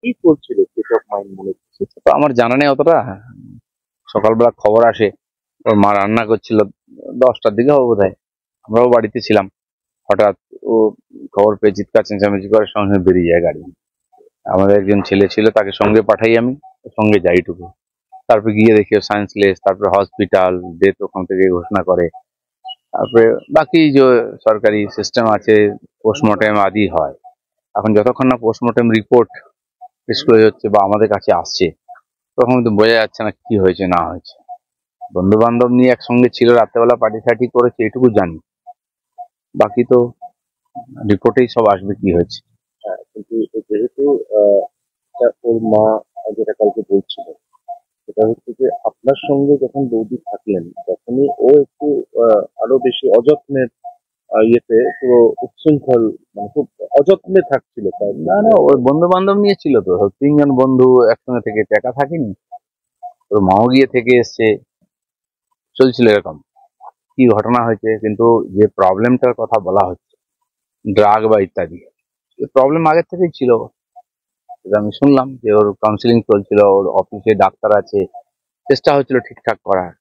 কি করছিল state of mind মনে হচ্ছে? তো আমার জানা নেই অতটা। সকালবেলা খবর আসে ওর মা রান্না করছিল, 10টার দিকে হবে বোধহয়। আমরাও বাড়িতে ছিলাম। হঠাৎ ও খবর পেয়ে চিৎকার চেঁচামেচি করে সঙ্গে সঙ্গে বেরিয়ে যায় গাড়ি। আমাদের একজন ছেলে ছিল, তাকে সঙ্গে পাঠাই আমি, ওর সঙ্গে যাইটুকু। তারপরে গিয়ে দেখি সায়েন্সলেস, তারপরে হসপিটাল, ডেথ ওখান থেকে ঘোষণা করে। তারপরে বাকি যে সরকারি সিস্টেম আছে, পোস্টমর্টেম আদি হয়। এখন যতক্ষণ না পোস্টমর্টেম রিপোর্ট ডিসক্লোজ হচ্ছে বা আমাদের কাছে আসছে, তখন তো বোঝা যাচ্ছে না কি হয়েছে না হয়েছে। বন্ধু বান্ধব নিয়ে একসঙ্গে ছিল, রাত্রেবেলা পার্টি সার্টি করেছে, এটুকু জানি। বাকি তো রিপোর্টেই সব আসবে কি হয়েছে। কিন্তু যেহেতু ওর মা যেটা কালকে বলছিল, সেটা হচ্ছে যে আপনার সঙ্গে যখন বৌদি থাকলেন তখনই ও একটু আরো বেশি অযত্নের ইয়েতে পুরো উচ্ছৃঙ্খল, মানে খুব অযত্নে থাকছিল, তাই না না, ওই বন্ধু বান্ধব নিয়ে ছিল তো, 3জন বন্ধু একসঙ্গে থেকে একা থাকেনি। ওর মাও গিয়ে থেকে এসছে, চলছিল এরকম। কি ঘটনা হয়েছে, কিন্তু যে প্রবলেমটার কথা বলা হচ্ছে, ড্রাগ বা ইত্যাদি, প্রবলেম আগের থেকেই ছিল। সেটা আমি শুনলাম যে ওর কাউন্সিলিং চলছিল, ওর অফিসে ডাক্তার আছে, চেষ্টা হচ্ছিল ঠিকঠাক করার।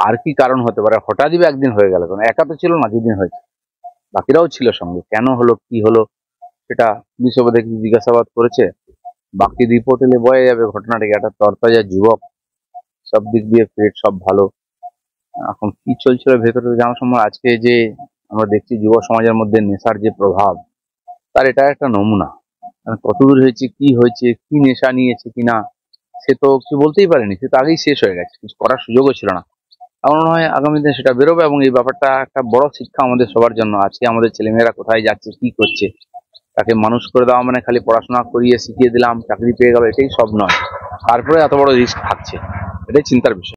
আর কি কারণ হতে পারে, হঠাৎই বা একদিন হয়ে গেল, কারণ একা তো ছিল না, যেদিন হয়েছে বাকিরাও ছিল সঙ্গে। কেন হলো কি হলো সেটা পুলিশ দেখি জিজ্ঞাসাবাদ করেছে। বাকি রিপোর্ট এলে বোঝা যাবে ঘটনাটাকে। একটা তরতাজা যুবক, সব দিক দিয়ে ফিট, সব ভালো। এখন কি চলছিল ভেতরে জানার সময়, আজকে যে আমরা দেখছি যুব সমাজের মধ্যে নেশার যে প্রভাব, তার এটা একটা নমুনা। কতদূর হয়েছে, কি হয়েছে, কি নেশা নিয়েছে কিনা, সে তো কিছু বলতেই পারেনি। সে তো আগেই শেষ হয়ে গেছে, কিছু করার সুযোগও ছিল না। আমার মনে হয় আগামী দিনে সেটা বেরোবে, এবং এই ব্যাপারটা একটা বড় শিক্ষা আমাদের সবার জন্য। আজকে আমাদের ছেলেমেয়েরা কোথায় যাচ্ছে, কি করছে, তাকে মানুষ করে দেওয়া মানে খালি পড়াশোনা করিয়ে শিখিয়ে দিলাম চাকরি পেয়ে গেল, এটাই সব নয়। তারপরে এত বড় রিস্ক থাকছে, এটাই চিন্তার বিষয়।